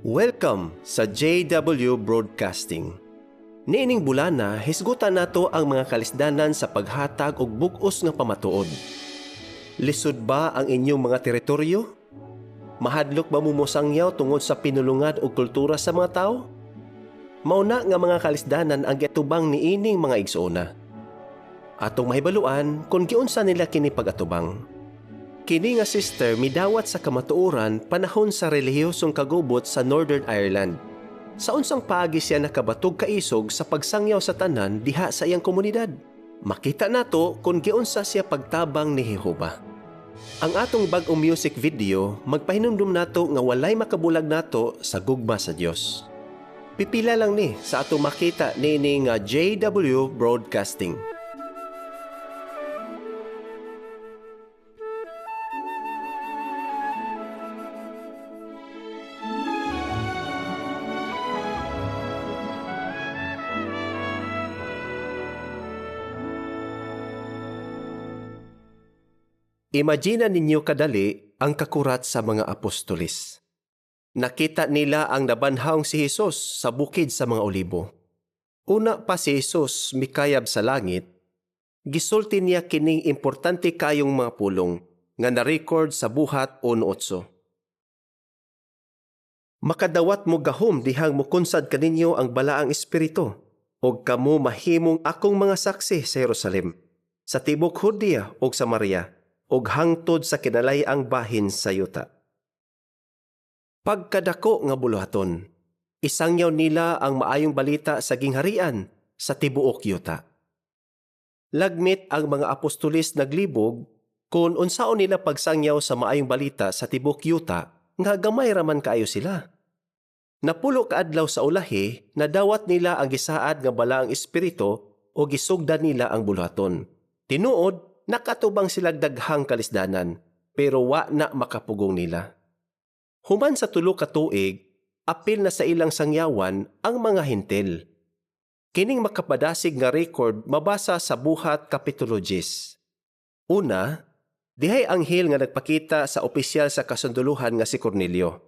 Welcome sa JW Broadcasting. Niining bulana, hisgutan nato ang mga kalisdanan sa paghatag og bug-os nga pamatuod. Lisod ba ang inyong mga teritoryo? Mahadlok ba mumusangyaw tungod sa pinulungan o kultura sa mga tao? Mauna nga mga kalisdanan ang giatubang niining mga igsoona. Atong mahibaluan kung giunsa nila kini pag-atubang. Kini nga sister midawat sa kamatuoran panahon sa relihiyosong kagubot sa Northern Ireland. Sa unsang paagi siya nakabatog kaisog sa pagsangyaw sa tanan diha sa iyang komunidad. Makita nato kung giunsa siya pagtabang ni Jehova. Ang atong bag-ong music video magpahinumdum nato nga walay makabulag nato sa gugma sa Dios. Pipila lang ni sa atong makita niini nga JW Broadcasting. Imagina ninyo kadali ang kakurat sa mga apostolis. Nakita nila ang nabanhawng si Jesus sa bukid sa mga olibo. Una pa si Jesus mikayab sa langit, gisulti niya kining importante kayong mga pulong nga na-record sa buhat 1:8. Makadawat mo gahom dihang mukunsad kaninyo ang balaang espiritu, og kamo mahimong akong mga saksi sa Jerusalem, sa tibok Judea ug Samaria, ug hangtod sa kinalay-ang bahin sa yuta. Pagkadako nga buluhaton, isangyaw nila ang maayong balita sa gingharian sa tibuok yuta. Lagmit ang mga apostolis naglibog kung unsaon nila pagsangyaw sa maayong balita sa tibuok yuta nga gamay raman kaayo sila. Napulo ka adlaw sa ulahi, nadawat nila ang gisaad nga balaang espiritu o gisugdan nila ang buluhaton. Tinuod, nakatubang silang daghang kalisdanan, pero wa na makapugong nila. Human sa tulo ka tuig, apil na sa ilang sangyawan ang mga hintil. Kining makapadasig nga record mabasa sa buhat Kapitulo 10. Una, dihay anghel nga nagpakita sa opisyal sa kasunduluhan nga si Cornelio.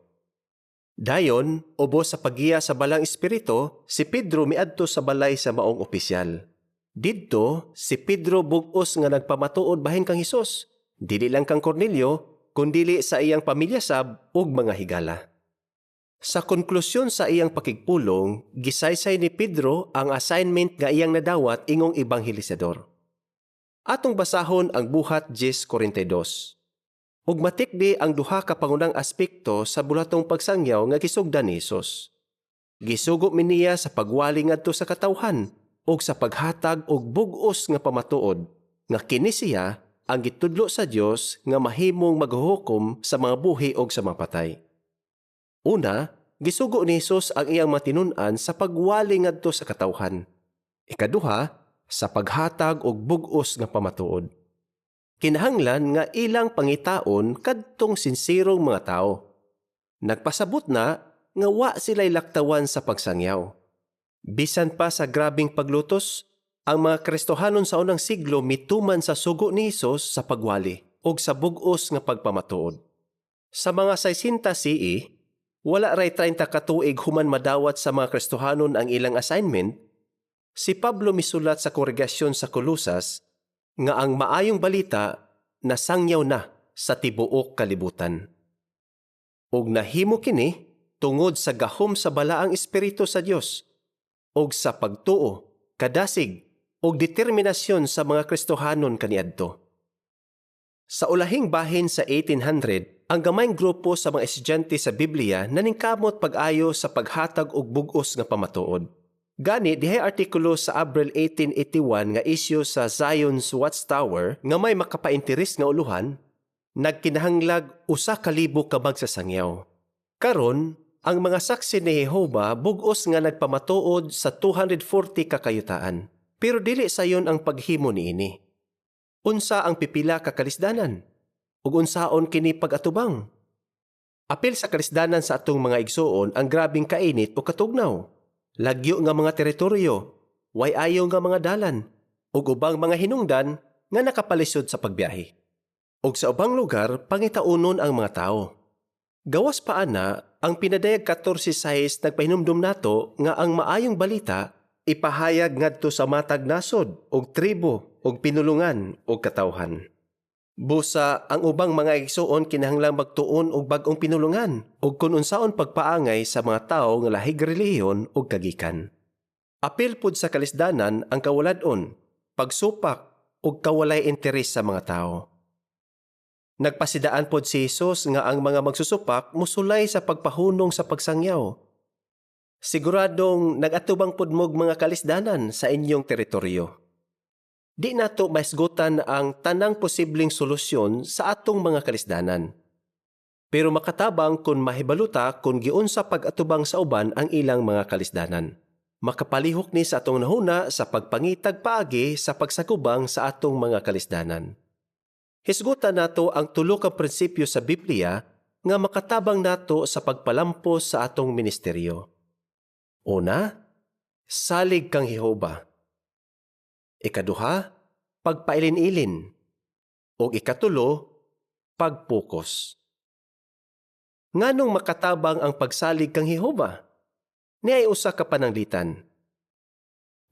Dayon, ubos sa pagiya sa balang espiritu, si Pedro miadto sa balay sa maong opisyal. Didto, si Pedro bug-os nga nagpamatuod bahin kang Hesus, dili lang kang Cornelio, kundili sa iyang pamilya sab ug mga higala. Sa konklusyon sa iyang pakigpulong, gisaysay ni Pedro ang assignment nga iyang nadawat ingong ebanghelisador. Atong basahon ang buhat 10:42. Ug matikdi ang duha ka pangunang aspekto sa bulatong pagsangyaw nga gisugdan ni Hesus. Gisugo mi niya sa pagwali ngadto sa katawhan, og sa paghatag og bug-os nga pamatuod, nga kini siya ang gitudlo sa Dios nga mahimong maghuhukom sa mga buhi og sa mga patay. Una, gisugo ni Jesus ang iyang matinun-an sa pagwali ngadto sa katawhan. Ikaduha, sa paghatag og bug-os nga pamatuod. Kinahanglan nga ilang pangitaon kadtong sinsirong mga tao. Nagpasabot na nga wa sila'y laktawan sa pagsangyaw. Bisan pa sa grabing paglutos, ang mga Kristohanon sa unang siglo mituman sa sugo ni Hesus sa pagwali o sa bug-os nga pagpamatuod. Sa mga 60 CE, wala ray 30 katuig human madawat sa mga Kristohanon ang ilang assignment, si Pablo misulat sa kongregasyon sa Colosas nga ang maayong balita nasangyaw na sa tibuok kalibutan. Og nahimo kini tungod sa gahom sa balaang espiritu sa Dios, og sa pagtuo, kadasig, og determinasyon sa mga Kristohanon kaniadto. Sa ulahing bahin sa 1800, ang gamayng grupo sa mga estudyante sa Biblia naningkamot pag-ayo sa paghatag og bug-os nga pamatuod. Gani, dihay artikulo sa Abril 1881 nga isyu sa Zion's Watchtower nga may makapainteres nga uluhan, nagkinahanglag 1,000 ka magsasangyaw. Karon, ang mga saksi ni Jehova bug-os nga nagpamatuod sa 240 kakayutaan, pero dili sayon ang paghimo niini. Unsa ang pipila ka kalisdanan? Ug unsaon kini pag-atubang? Apil sa kalisdanan sa atong mga igsoon ang grabing kainit o katugnaw, lagyo nga mga teritoryo, way ayo nga mga dalan, ug ubang mga hinungdan nga nakapalisod sa pagbiyahe. Ug sa ubang lugar pangitaunon ang mga tao. Gawas pa ana, ang pinadayag 14:6 nagpahinumdum nato nga ang maayong balita ipahayag ngadto sa matag nasod og tribo og pinulungan og katawhan. Busa ang ubang mga igsoon kinahanglang magtuon og bag-ong pinulungan ug kun unsaon pagpaangay sa mga tawo nga lahig relihiyon ug kagikan. Apil pud sa kalisdanan ang kawalad-on, pagsupak ug kawalay interes sa mga tawo. Nagpasidaan pod si Jesus nga ang mga magsusupak musulay sa pagpahunong sa pagsangyaw. Siguradong nag-atubang pod mog mga kalisdanan sa inyong teritoryo. Di nato maisgutan ang tanang posibleng solusyon sa atong mga kalisdanan. Pero makatabang kung mahibaluta kung giunsa pag-atubang sa uban ang ilang mga kalisdanan. Makapalihok ni sa atong nahuna sa pagpangitag paagi sa pagsakubang sa atong mga kalisdanan. Hisgutan nato ang tulo ka prinsipyo sa Biblia nga makatabang nato sa pagpalampos sa atong ministeryo. Una, salig kang Jehova. Ikaduha, pagpailin-ilin. O ikatulo, pagpukos. Nganong makatabang ang pagsalig kang Jehova? Niay usa ka pananglitan.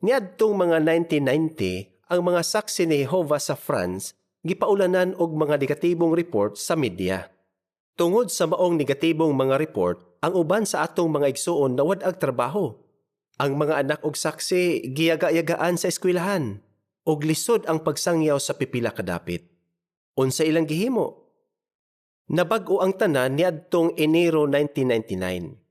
Niadtong mga 1990, ang mga saksi ni Jehova sa France gipaulanan og mga negatibong report sa media. Tungod sa maong negatibong mga report, ang uban sa atong mga igsuon nawad-ag trabaho. Ang mga anak og saksi giyaga-yagaan sa eskwelahan og lisod ang pagsangyaw sa pipila ka dapit. Unsa ilang gihimo? Nabag-o ang tanan niadtong Enero 1999.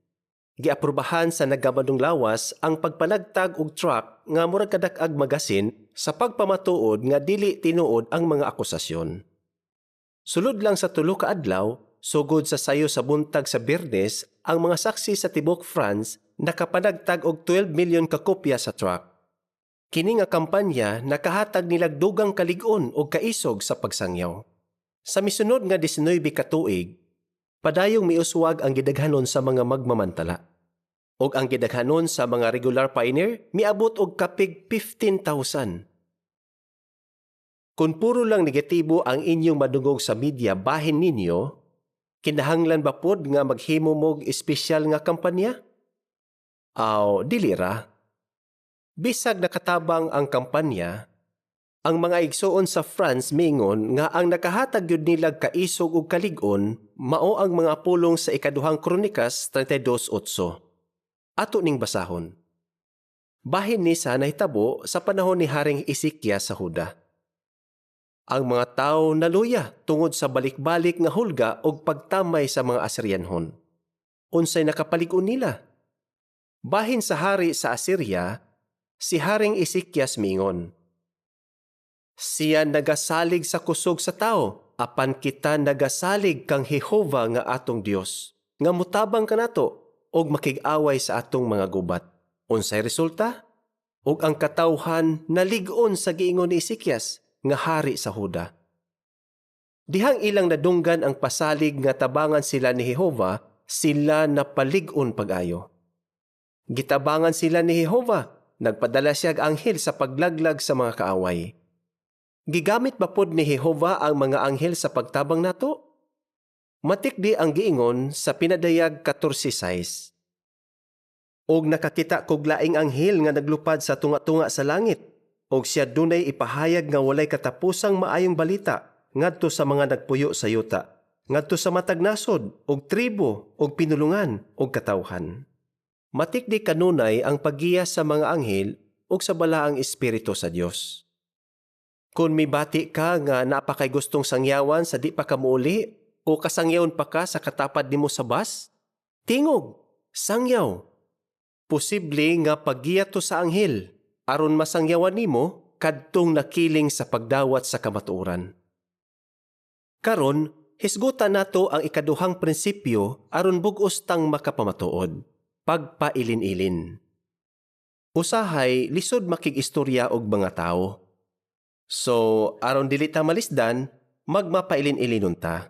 Giaprubahan sa nagamadong lawas ang pagpanagtag og truck nga murag kadak-ag magasin sa pagpamatuod nga dili tinuod ang mga akusasyon. Sulod lang sa tulo ka adlaw, sugod sa sayo sa buntag sa Biyernes, ang mga saksi sa tibok France nakapanagtag og 12 milyon ka kopya sa truck. Kini nga kampanya nakahatag nilag dugang kalig-on og kaisog sa pagsangyaw. Sa misunod nga 19 ka tuig, padayong miuswag ang gidaghanon sa mga magmamantala. Og ang gidaghanon sa mga regular pioneer miabot og kapig 15,000. Kung puro lang negatibo ang inyong madungog sa media bahin ninyo, kinahanglan ba pod nga maghimo mog espesyal nga kampanya? Aw, dili ra. Bisag nakatabang ang kampanya, ang mga igsoon sa France mingon nga ang nakahatag yun nilag kaisog ug kalig-on mao ang mga pulong sa ikaduhang Kronikas 32:8. Ato ning basahon. Bahin ni sa nahitabo sa panahon ni Haring Ezekiel sa Huda. Ang mga tawo naluya tungod sa balik-balik nga hulga ug pagtamay sa mga Asiryanhon. Unsay nakapalig-on nila? Bahin sa hari sa Assyria, si Haring Ezekiel mingon, siya nagasalig sa kusog sa tao, apan kita nagasalig kang Jehova nga atong Dios, nga mutabang kanato og makig-away sa atong mga gubat. Unsay resulta? Og ang katawhan nalig-on sa giingon ni Ezekias nga hari sa Huda. Dihang ilang nadunggan ang pasalig nga tabangan sila ni Jehova, sila napalig-on pag-ayo. Gitabangan sila ni Jehova, nagpadala siya ang anghel sa paglaglag sa mga kaaway. Gigamit ba pod ni Jehova ang mga anghel sa pagtabang nato? Matikdi ang giingon sa pinadayag 14:6. Og nakakita kog laing anghel nga naglupad sa tunga-tunga sa langit, og siya dunay ipahayag nga walay katapusang maayong balita ngadto sa mga nagpuyo sa yuta, ngadto sa matag nasod, og tribo, og pinulungan, og katawhan. Matikdi kanunay ang paggiya sa mga anghel og sa balaang espiritu sa Dios. Kung mibati ka nga napakay gustong sangyawan sa di pa ka muuli o kasangyawan pa ka sa katapad nimo sa bus, tingog, sangyaw. Posible nga paggiya to sa anghel aron masangyawan nimo kadtong nakiling sa pagdawat sa kamatuoran. Karon, hisgutan nato ang ikaduhang prinsipyo aron bug-os tang makapamatuod, pagpailin-ilin. Usahay lisod makig-istorya og mga tawo. So, aron dili ta malisdan, magmapailin-ilinon ta.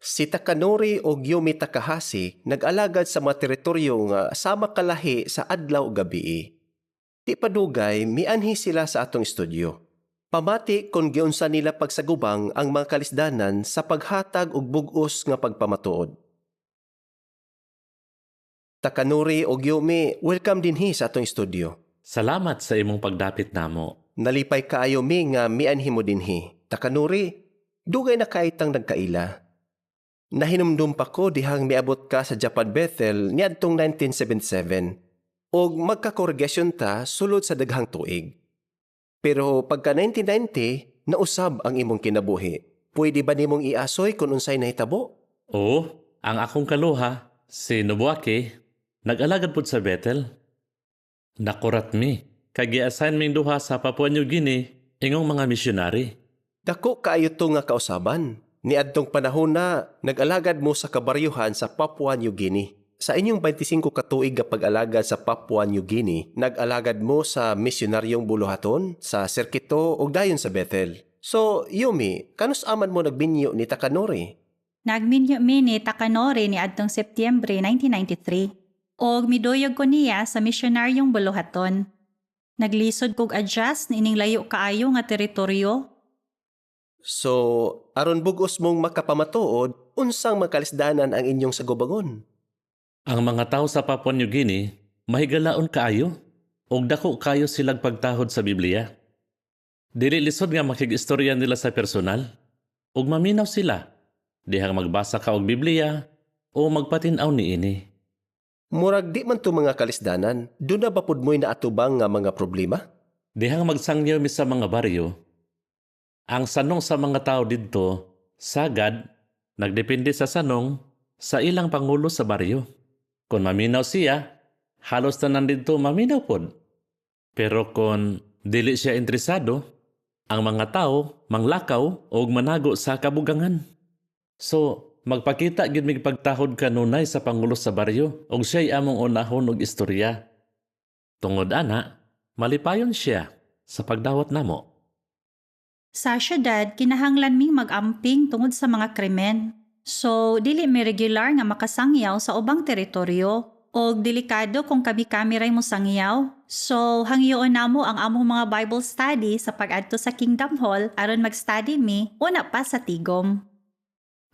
Si Takanori o Gyumi Takahashi nag-alagad sa mga teritoryo nga sama kalahi sa adlaw ug gabi. Di padugay, mianhi sila sa atong estudyo. Pamati kung giunsa nila pagsagubang ang mga kalisdanan sa paghatag og bug-os nga pagpamatuod. Takanori o Yumi, welcome dinhi sa atong studio. Salamat sa imong pagdapit namo. Nalipay kaayo mi nga mianhi mo dinhi. Takanori, dugay na kaitang nagkaila. Nahinumdum pa ko dihang miabot ka sa Japan Bethel niadtong 1977 og magkakorregasyon ta sulod sa daghang tuig. Pero pagka 1990, nausab ang imong kinabuhi. Pwede ba nimong iasoy kung unsay nahitabo? Oo, ang akong kaluha, si Nobuaki, nag-alagad pud sa Bethel. Nakurat mi, kag gi-assign ming duha sa Papua New Guinea, ingong mga misyonary. Dako kaayo to nga kausaban. Niadtong panahon na nag-alagad mo sa kabaryuhan sa Papua New Guinea. Sa inyong 25 katuig nga pag-alagad sa Papua New Guinea, nag-alagad mo sa misyonaryong buluhaton, sa Sirkito ug dayon sa Bethel. So, Yumi, kanus aman mo nagbinyo ni Takanori? Nagminyo mi ni Takanori ni adtong Setyembre 1993 og miduyog ko niya sa misyonaryong buluhaton. Naglisod kog adjust ni ining layo kaayo nga teritoryo. So, aron bugos mong makapamatuod, unsang makalisdanan ang inyong sagubangon? Ang mga tao sa Papua New Guinea, mahigalaon kaayo, og dako kayo silang pagtahod sa Biblia. Dili lisod nga makig-istorya nila sa personal, og maminaw sila, dihang magbasa ka og Biblia, o magpatinaw niini. Murag di man to mga kalisdanan, doon na ba pud mo'y naatubang nga mga problema? Dihang magsangyaw mi sa mga baryo, ang sanong sa mga tao didto, sagad, nagdepende sa sanong sa ilang pangulo sa baryo. Kung maminaw siya, halos tanan didto maminaw pod. Pero kung dili siya interesado, ang mga tao manglakaw o manago sa kabugangan. So, magpakita gid mig pagtahod kanunay sa pangulo sa baryo og siya'y among unahon og istorya. Tungod ana, malipayon siya sa pagdawat namo. Sa syudad, kinahanglan ming mag-amping tungod sa mga krimen. So, dili mi regular nga makasangyaw sa ubang teritoryo. Og delikado kung kami-kami ray mo sangyaw. So, hangyoon namo ang among mga Bible study sa pag-adto sa Kingdom Hall aron mag-study mi una pa sa Tigom.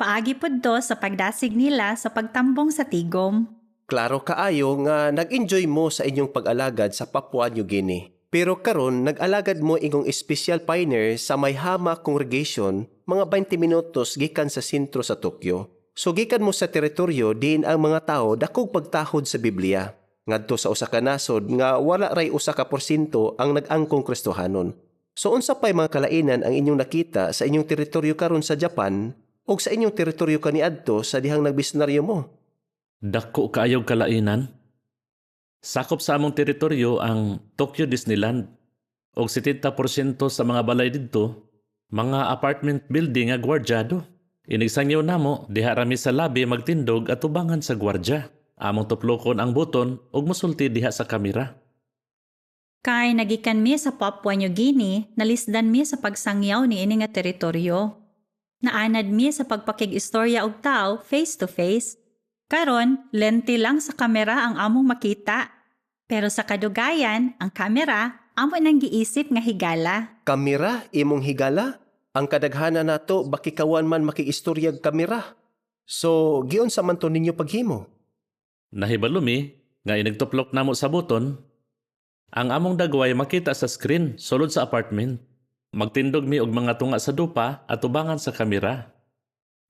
Paagi pud do sa pagdasig nila sa pagtambong sa Tigom. Klaro kaayo nga nag-enjoy mo sa inyong pag-alagad sa Papua New Guinea. Pero karon nag-alagad mo ingong special pioneer sa Maihama Congregation mga 20 minutos gikan sa sentro sa Tokyo. So gikan mo sa teritoryo din ang mga tao dakog pagtahod sa Biblia. Ngadto sa usa ka nasod nga wala ray 1% ang nag-angkong Kristohanon. So unsa pay mga kalainan ang inyong nakita sa inyong teritoryo karon sa Japan o sa inyong teritoryo kaniadto sa dihang nagmisnaryo mo? Dako kaayog kalainan. Sakop sa among teritoryo ang Tokyo Disneyland og 70% sa mga balay didto, mga apartment building nga gwardyado. Inigsangyaw namo diha rami sa labi magtindog at tubangan sa gwardya. Among tuplokon ang buton og mosulti diha sa kamera. Kay nagikan mi sa Papua New Guinea, nalisdan mi sa pagsangyaw ni ini nga teritoryo. Naanad mi sa pagpakig-istorya og tao face to face. Karon, lente lang sa kamera ang among makita. Pero sa kadugayan, ang kamera amo nang giisip nga higala. Kamera imong higala? Ang kadaghanan nato bakikawan man makiistoryag kamera. So, giun sa man to ninyo paghimo? Nahibalo mi nga inigtuplok namo sa buton. Ang among dagway makita sa screen sulod sa apartment. Magtindog mi og mga tunga sa dupa at tubangan sa kamera.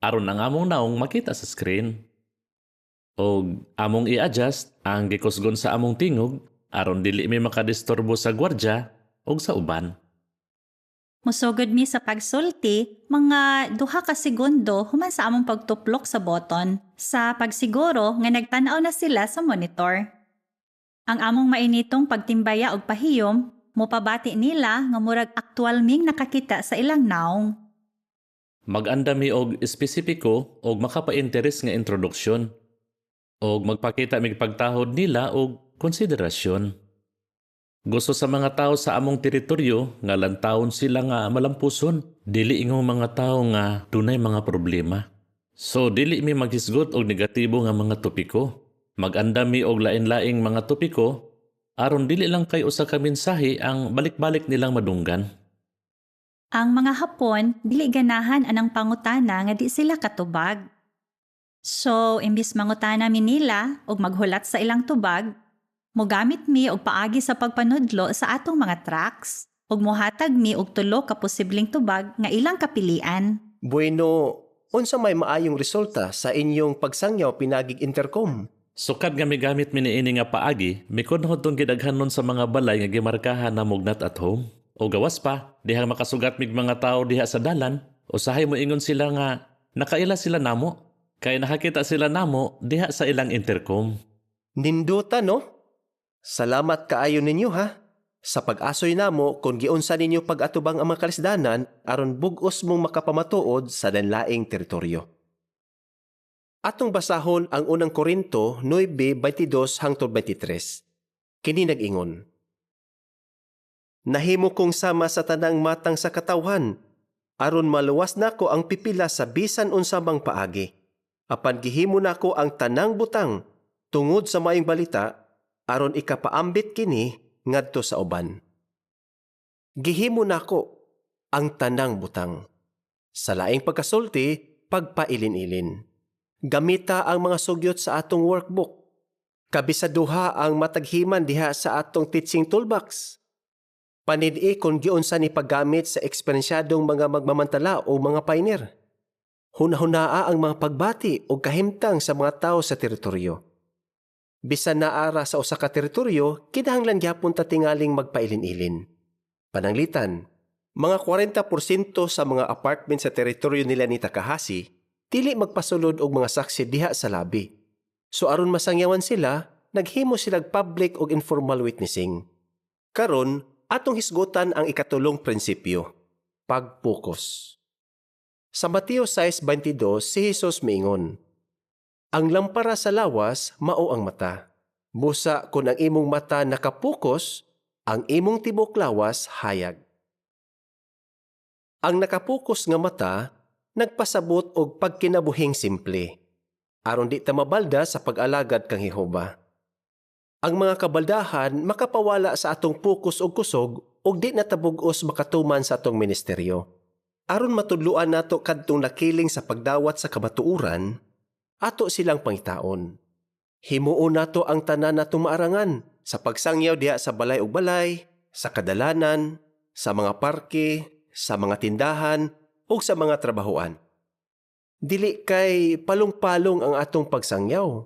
Aron ang among naong makita sa screen. Og among i-adjust ang gikusgon sa among tingog aron dili mi makadisturbo sa gwardya og sa uban. Musugod mi sa pagsulti, mga 2 ka segundo human sa among pagtuplok sa button sa pagsiguro nga nagtanaw na sila sa monitor. Ang among mainitong pagtimbaya og pahiyom, mopabati nila nga murag aktual ming nakakita sa ilang naong. Mag-anda mi og espesipiko og makapa-interes nga introduksyon. Og magpakita mig pagtahod nila og konsiderasyon. Gusto sa mga tao sa among teritoryo nga lantawon sila nga malampuson, dili ingong mga tao nga dunay mga problema. So dili mi maghisgot og negatibo nga mga topiko. Mag-anda mi og lain-laing mga topiko aron dili lang kay usa ka mensahe ang balik-balik nilang madunggan. Ang mga Hapon dili ganahan anang pangutana nga di sila katubag. So, imbis mangutana mi nila og maghulat sa ilang tubag, mogamit mi og paagi sa pagpanudlo sa atong mga tracks ug mohatag mi og tulo ka posibleng tubag nga ilang kapilian. Bueno, unsa may maayong resulta sa inyong pagsangyaw pinagig intercom? Sukad nga migamit mi niini nga paagi, mikunhod tong gidaghanon sa mga balay nga gimarkahan na mugnat at home. O gawas pa, dihang makasugat mig mga tao diha sa dalan, usahay mo ingon sila nga nakaila sila namo. Kay nakakita sila namo diha sa ilang intercom. Ninduta no? Salamat kaayo ninyo ha. Sa pag-asoy namo kung giunsa ninyo pag-atubang ang mga kalisdanan aron bug-os mong makapamatuod sa danlaing teritoryo. Atong basahon ang unang Korinto 9:22 hangtod 23. Kini nag-ingon, Nahimo kong sama sa tanang matang sa katawhan, aron maluwas nako ang pipila sa bisan unsa mang paagi. Apan gihimo nako ang tanang butang tungod sa maayong balita aron ikapaambit kini ngadto sa uban. Gihimo nako ang tanang butang. Sa laing pagkasulti, pagpailin-ilin. Gamita ang mga sugyot sa atong workbook. Kabisaduha ang mataghiman diha sa atong teaching toolbox. Panid-i kung giunsa ni paggamit sa eksperensyadong mga magmamantala o mga pioneer. Hunahunaa ang mga pagbati o kahimtang sa mga tao sa teritoryo. Bisan naara sa usa ka teritoryo, kinahanglan gyapon ta tingaling magpailin-ilin. Pananglitan, mga 40% sa mga apartment sa teritoryo nila ni Takahashi, dili magpasulod og mga saksi diha sa labi. So aron masangyawan sila, naghimo silang public og informal witnessing. Karon, atong hisgutan ang ikatulong prinsipyo, pagpokus. Sa Mateo 6:22, si Jesus miingon, Ang lampara sa lawas, mao ang mata. Busa kung ang imong mata nakapukos, ang imong tibok lawas hayag. Ang nakapukos nga mata, nagpasabot og pagkinabuhing simple, aron di ta mabalda sa pag-alagad kang Jehova. Ang mga kabaldahan makapawala sa atong pukus og kusog og di natabug-os makatuman sa atong ministeryo. Aron matudluan nato kadtong nakiling sa pagdawat sa kamatuuran, ato silang pangitaon. Himuon nato ang tanan natong maarangan sa pagsangyaw diha sa balay ug balay, sa kadalanan, sa mga parke, sa mga tindahan, ug sa mga trabahoan. Dili kay palong-palong ang atong pagsangyaw.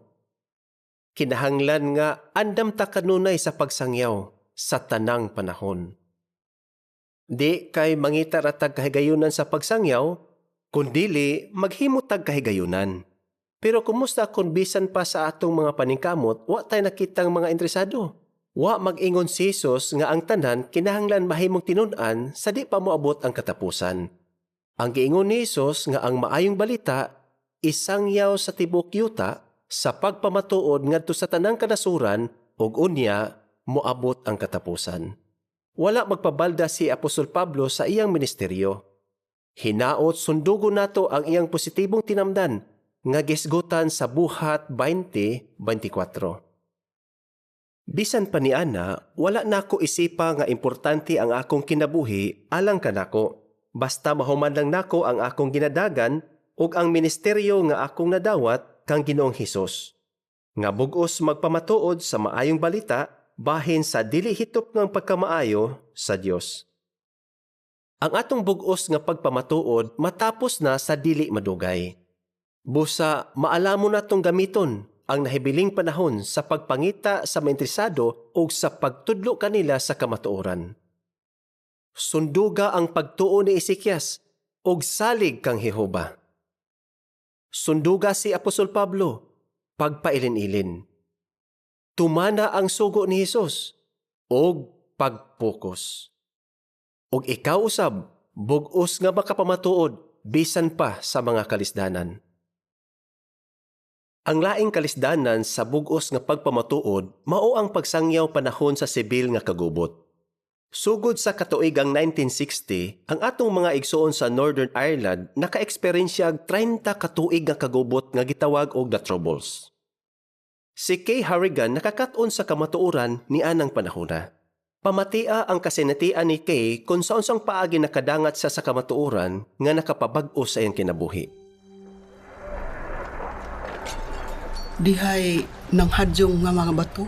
Kinahanglan nga andam ta kanunay sa pagsangyaw sa tanang panahon. Di kay mangita ratag kahigayunan sa pagsangyaw, kundili maghimo tag kahigayunan. Pero kumusta kung bisan pa sa atong mga paningkamot, wa tay nakitang mga interesado? Wa mag-ingon si Jesus nga ang tanan kinahanglan mahimong tinun-an sa di pa moabot ang katapusan. Ang giingon ni Jesus nga ang maayong balita isangyaw sa tibok yuta sa pagpamatuod ngadto sa tanang kanasuran ug unya moabot ang katapusan. Wala magpabalda si Apostol Pablo sa iyang ministeryo. Hinaot sundugon nato ang iyang positibong tinamdan nga gisgutan sa Buhat 20:24. Bisan pa niana, wala nako isipa nga importante ang akong kinabuhi alang kanako. Basta mahuman lang nako ang akong ginadagan ug ang ministeryo nga akong nadawat kang Ginoong Hesus. Nga bug-os magpamatuod sa maayong balita bahin sa dili hitop ng pagkamaayo sa Dios. Ang atong bug-os nga pagpamatuod matapos na sa dili madugay. Busa maalamo natong gamiton ang nahibiling panahon sa pagpangita sa maintresado o sa pagtudlo kanila sa kamatuoran. Sunduga ang pagtuo ni Ezekias og salig kang Jehova. Sunduga si Apostol Pablo, pagpailin-ilin. Tumana ang sugo ni Jesus og pagpukos. Og ikaw usab, bug-os nga makapamatuod bisan pa sa mga kalisdanan. Ang laing kalisdanan sa bug-os nga pagpamatuod mao ang pagsangyaw panahon sa sibil nga kagubot. Sugod sa katuigang 1960, ang atong mga igsoon sa Northern Ireland naka-eksperensyag 30 katuig nga kagubot nga gitawag og The Troubles. Si Kay Harrigan nakakat-on sa kamatuoran ni anang panahona. Pamatia ang kasinatian ni Kay kung saunsang paagi nakadangat sa kamatuoran nga nakapabag-o sa iyang kinabuhi. Dihay nang hadyong nga mga bato,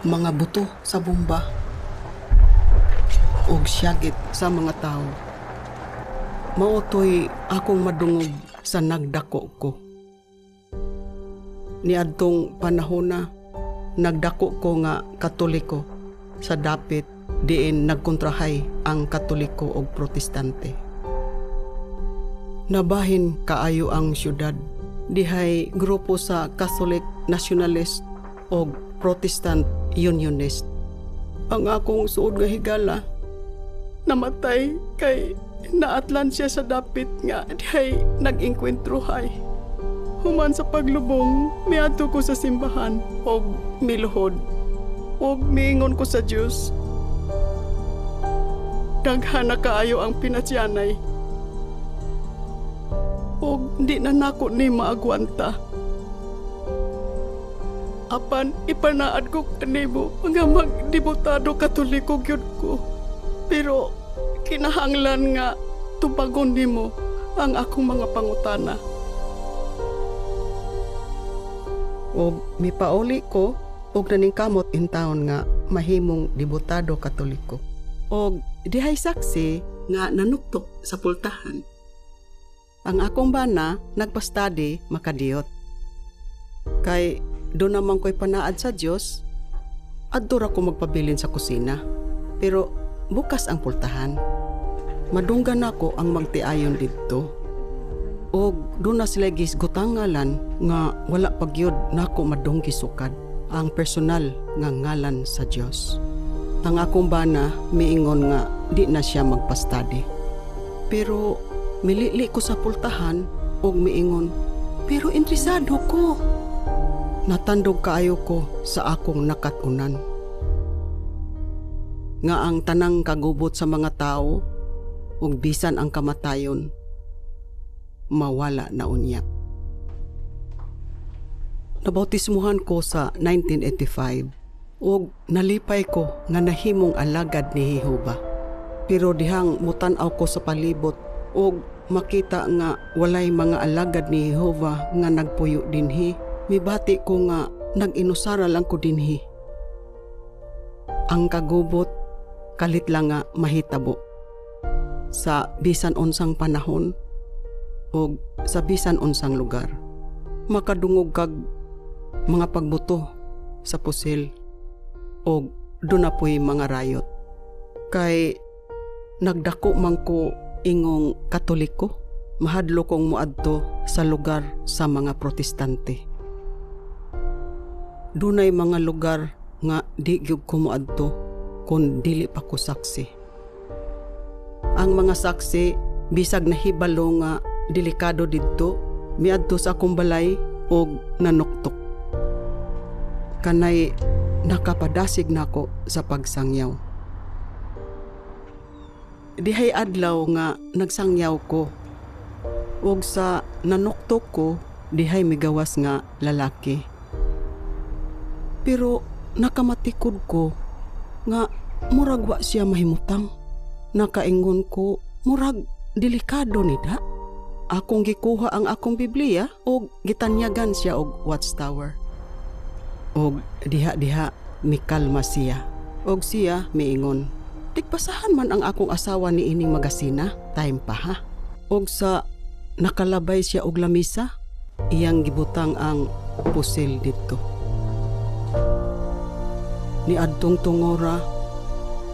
mga buto sa bomba, ug syagit sa mga tao. Mautoy akong madungog sa nagdako ko. Niadtong panahona, nagdako ko nga Katoliko sa dapit diin nagkontrahay ang Katoliko ug Protestante. Nabahin kaayo ang syudad. Dihay grupo sa Catholic Nationalist o Protestant Unionist. Ang akong suod nga higala, namatay kay naatlan siya sa dapit nga dihay nag-inkwentruhay. Human sa paglubong, miadto ko sa simbahan o miluhod o miingon ko sa Diyos. Daghan na kaayo ang pinatyanay. Og di na nako ni maagwanta. Apan ipanaad ko kanimo nga magdibutado Katoliko gyud ko. Pero kinahanglan nga tubagon nimo ang akong mga pangutana. Og mipauli ko og naningkamot in taon nga mahimong dibutado Katoliko. Og dihay saksi nga nanuktok sa pultahan. Ang akong bana nagpa-study makadiyot. Kay doon naman ko'y panaad sa Diyos, adto ra ko magpabilin sa kusina. Pero bukas ang pultahan. Madunggan ako ang magtiayon didto. Og doon na sila gisgutangalan nga wala pagyod nako madunggi sukad ang personal nga ngalan sa Diyos. Ang akong bana miingon nga di na siya magpa-study. Pero milili ko sa pultahan og miingon, pero interesado ko. Natandog kaayo ko sa akong nakatunan. Nga ang tanang kagubot sa mga tao ug bisan ang kamatayon, mawala na unya. Nabautismuhan ko sa 1985 ug nalipay ko nga nahimong alagad ni Jehova. Pero dihang mutan-aw ko sa palibot og makita nga walay mga alagad ni Jehova nga nagpuyo dinhi, mibati ko nga nag-inusara lang ko dinhi. Ang kagubot kalit lang nga mahitabo sa bisan unsang panahon og sa bisan unsang lugar. Makadungog kag mga pagbuto sa pusil og doon na po'y mga rayot. Kay nagdako man ko ingong Katoliko, mahadlo kong muadto sa lugar sa mga Protestante. Dunay mga lugar nga di gyud ko muadto kun dili pa ko saksi. Ang mga saksi bisag nahibalo nga delikado didto, miadto sa akong balay og nanuktok. Kanay nakapadasig nako sa pagsangyaw. Dihay adlaw nga nagsangyaw ko. Ug sa nanuktok ko, dihay migawas nga lalaki. Pero nakamatikod ko nga murag wa siya mahimutang. Nakaingon ko, murag delikado nida. Akong gikuha ang akong Biblia ug gitanyagan siya og watchtower. Og diha-diha mikalma siya. Og siya miingon, tigpasahan man ang akong asawa ni ining magasina, time pa ha. Og sa nakalabay siya og lamisa, iyang gibutang ang pusil dito. Ni adtong tungora,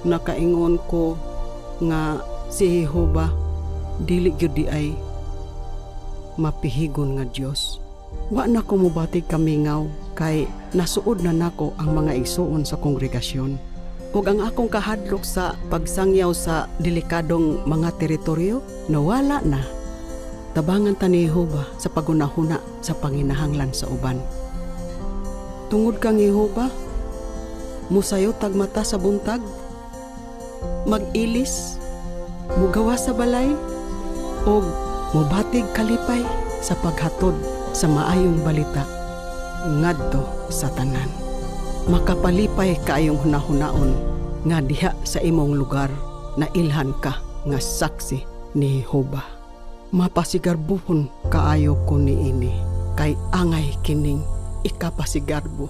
nakaingon ko nga si Jehova dili gyud di ay mapihigon nga Dios. Wa na ko mobatig kamingaw kay nasuod na nako ang mga igsuon sa kongregasyon. Ug ang akong kahadlok sa pagsangyaw sa delikadong mga teritoryo nawala na. Tabangan ta ni Jehova sa pagunahuna sa panginahanglan sa uban. Tungod kang Jehova, musayo tagmata sa buntag, mag-ilis, mugawa sa balay, o mubatig kalipay sa paghatod sa maayong balita ngadto sa tanan. Makapalipay kaayong hunahunaon nga diha sa imong lugar na ilhan ka nga saksi ni Jehova. Mapasigarbuhon kaayo ko niini. kay angay kining ikapasigarbo.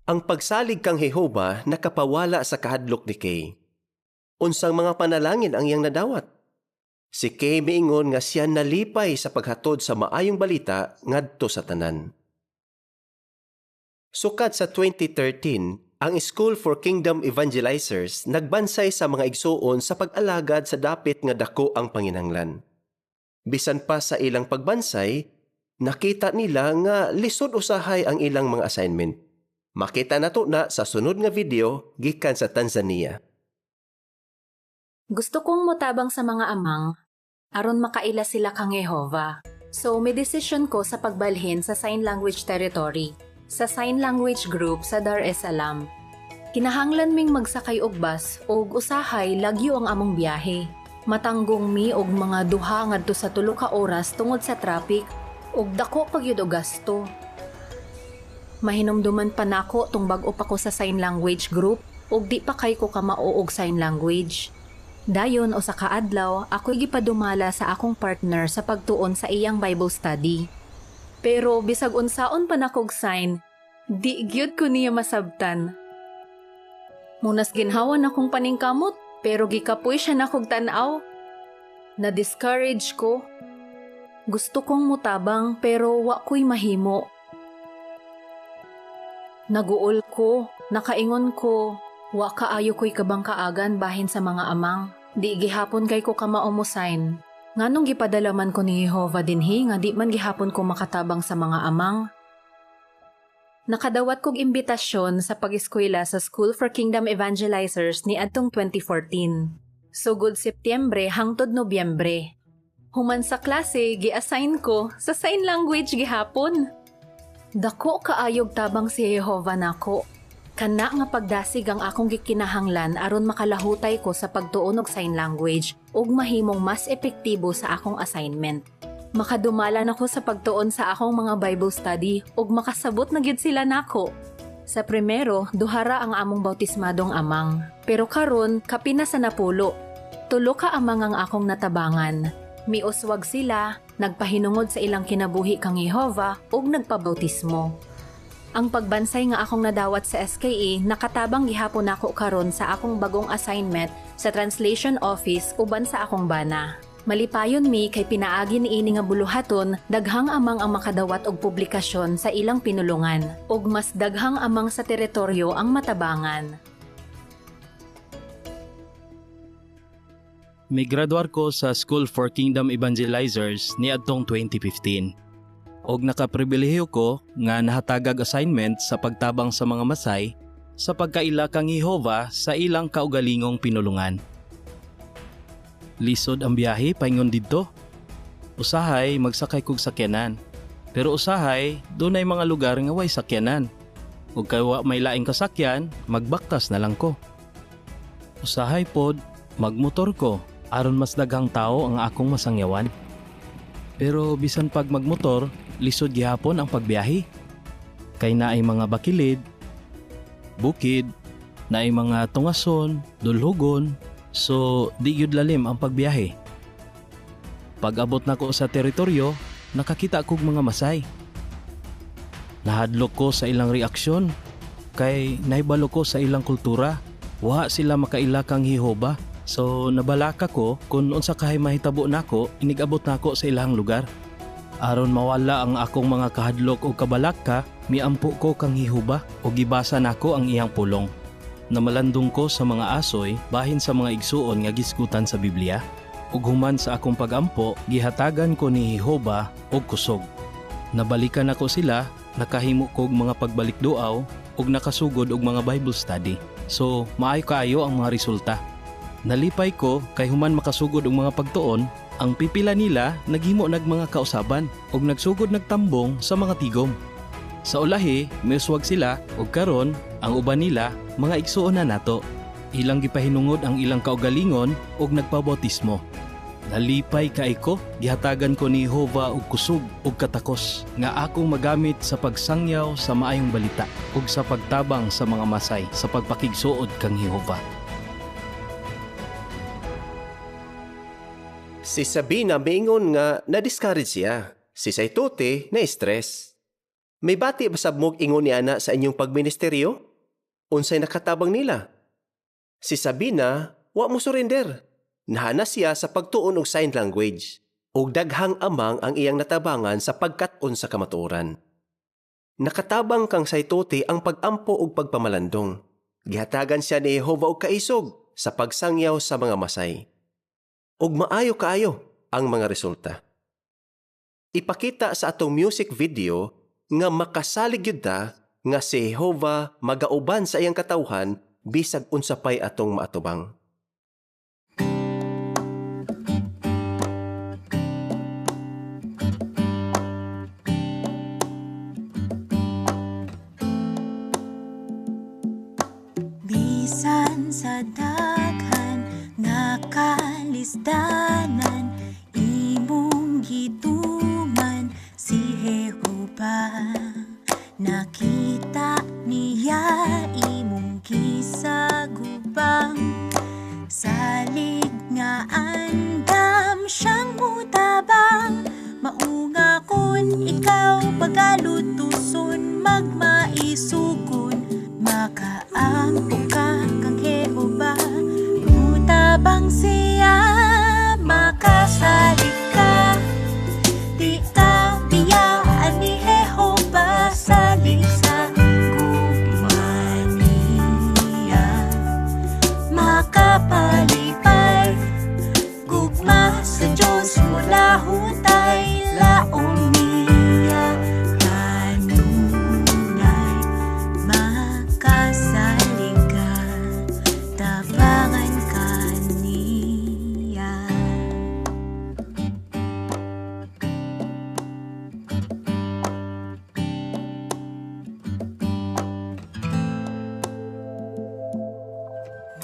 Ang pagsalig kang Jehova nakapawala sa kahadlok ni Kay. Unsang mga panalangin ang iyang nadawat? Si Kay miingon nga siya nalipay sa paghatod sa maayong balita ngadto sa tanan. Sukat sa 2013, ang School for Kingdom Evangelizers nagbansay sa mga igsuon sa pag-alagad sa dapit nga dako ang panginahanglan. Bisan pa sa ilang pagbansay, nakita nila nga lisod usahay ang ilang mga assignment. Makita nato na sa sunod nga video gikan sa Tanzania. Gusto kong mutabang sa mga amang aron makaila sila kang Jehova. So may desisyon ko sa pagbalhin sa sign language territory, sa sign language group sa Dar es Salaam. Kinahanglan ming magsakay og bus og usahay lagyo ang among biyahe. Matanggong mi og mga 2 ngadto sa 3 ka oras tungod sa traffic og dako pagyud og gasto. Mahinumduman pa nako tung bag-o pa ko sa sign language group ug di pa kay ko kamao og sign language. Dayon o sa kaadlaw, ako'y gipadumala sa akong partner sa pagtuon sa iyang Bible study. Pero bisag unsaon pa nakog sign, di gyud ko niya masabtan. Munas ginhawan akong paningkamot, pero gikapoy siya nakog tan-aw. Na-discourage ko. Gusto kong mutabang pero wa ko'y mahimo. Naguol ko, nakaingon ko, wa kaayo ko'y kabang kaagan bahin sa mga amang. Di gihapon kay ko kamao mo sign. Nganong gipadalaman ko ni Jehova dinhi nga di man gihapon ko makatabang sa mga amang. Nakadawat kog imbitasyon sa pag-eskwela sa School for Kingdom Evangelizers ni adtong 2014. Sugod Setyembre hangtod Nobyembre. Human sa klase, gi-assign ko sa sign language gihapon. Dako kaayog tabang si Jehova nako. Kana nga pagdasig ang akong gikinahanglan aron makalahutay ko sa pagtuon og sign language ug mahimong mas epektibo sa akong assignment. Makadumalan ako sa pagtuon sa akong mga Bible study ug makasabot na gyud sila nako. Sa primero, 2 ang among bautismadong amang. Pero karon, kapina sa napulo. 3 ka amang ang akong natabangan. Miuswag sila, nagpahinungod sa ilang kinabuhi kang Jehova ug nagpabautismo. Ang pagbansay nga akong nadawat sa SKE nakatabang gihapon ako karon sa akong bagong assignment sa translation office uban sa akong bana. Malipayon mi kay pinaagi niini nga buluhaton daghang amang ang makadawat og publikasyon sa ilang pinulungan ug mas daghang amang sa teritoryo ang matabangan. Migraduar ko sa School for Kingdom Evangelizers ni adtong 2015. Og nakapribilehiyo ko nga nahatagag assignment sa pagtabang sa mga masay sa pagkaila kang Jehova sa ilang kaugalingong pinulungan. Lisod ang biyahe paingon didto. Usahay magsakay kog sakyanan. Pero usahay dunay mga lugar nga way sakyanan. Ug kay wa may laing kasakyan, magbaktas na lang ko. Usahay pod magmotor ko aron mas daghang tao ang akong masangyawan. Pero bisan pag magmotor, lisod gihapon ang pagbiyahe. Kay naay mga bakilid, bukid, naay mga tungason, dulhugon, so di gyud lalim ang pagbiyahe. Pag abot nako sa teritoryo, nakakita kog mga masay. Nahadlok ko sa ilang reaksyon, kay naibalo ko sa ilang kultura. Wa sila makaila kang Jehova. So nabalaka ko kung unsa kahay mahitabo nako inigabot nako sa ilang lugar. Aron mawala ang akong mga kahadlok o kabalaka, miampo ko kang Jehova o gibasa nako ang iyang pulong. Namalandong ko sa mga asoy bahin sa mga igsuon nga gisgutan sa Biblia. Ug human sa akong pagampo, gihatagan ko ni Jehova og kusog. Nabalikan ako sila, nakahimo kog mga pagbalik duaw ug nakasugod og mga Bible study. So maayo kaayo ang mga resulta. Nalipay ko kay human makasugod og mga pagtuon, ang pipila nila naghimo nag mga kausaban ug nagsugod nagtambong sa mga tigom. Sa ulahi, miuswag sila ug karon ang uban nila mga igsuon na nato. Ilang gipahinungod ang ilang kaugalingon ug nagpabautismo. Nalipay kay ko, gihatagan ko ni Jehova og kusog ug katakos nga akong magamit sa pagsangyaw sa maayong balita ug sa pagtabang sa mga masay sa pagpakigsuod kang Jehova. Si Sabina maingon nga na-discourage siya. Si Saitote na stress. May bati ba sabmog ingon ni ana sa inyong pagministeryo? Unsay nakatabang nila? Si Sabina, wa mo surrender. Nahana siya sa pagtuon og sign language. Ug daghang amang ang iyang natabangan sa pagkat-on sa kamatuoran. Nakatabang kang Saitote ang pag-ampo ug pagpamalandong. Gihatagan siya ni Jehova og kaisog sa pagsangyaw sa mga masay. Ug maayo kaayo ang mga resulta. Ipakita sa atong music video nga makasalig gyud ta nga si Jehova magauban sa iyang katawhan bisag unsa pay atong maatubang. Bisan sa daghan nga kalisdanan, imong gituman si Jehova. Nakita niya imong gisagubang, salig nga andam siyang mutabang. Maunga kun ikaw pagalutuson magmaisugon, makaampo ka kang Jehova. Mutabang siya, makasalig ka, di ka biyaan ni Jehova. Salig sa gugma niya, makapalipay, gugma sa Diyos mula hutay. Laong niya kanunay, makasalig ka, tabangan ka niya.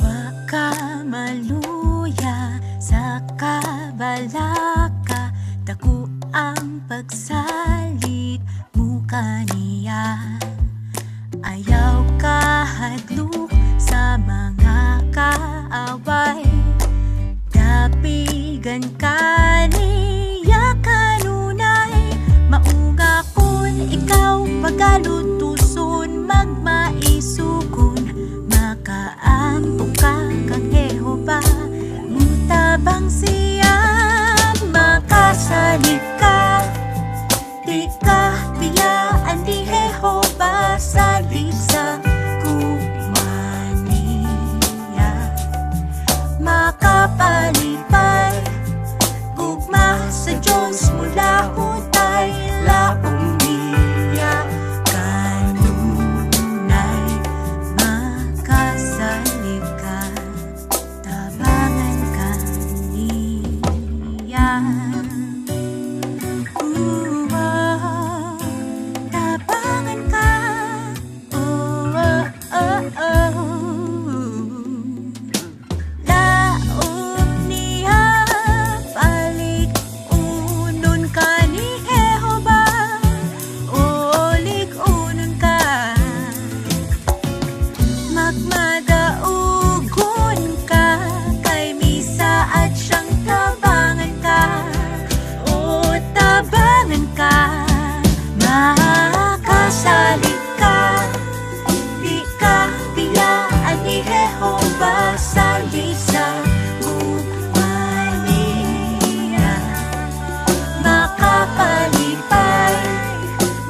Wa ka maluya sa kabalaka, dako ang pagsalit mo kaniya. Ayaw ka hadlok sa mga kaaway, dapigan ka niya kanunay. Maunga kun ikaw pagalutuson magmaisugon, makaampo ka kang Jehova. Mutabang siya, makasalig ka, di ka biyaan ni Jehova. Salig sa gugma niya, makapalipay, gugma sa Diyos mula hutay. Laong niya kanunay, makasalig ka, tabangan ka niya. Tabangan ka, laong niya balik unon ka ni Jehova. Olig unon ka, magmadaugon ka, kay misa at siyang tabangan ka. O tabangan ka, makasalig ka, di ka biyaan ni Jehova. Salig sa gugma niya, makapalipay,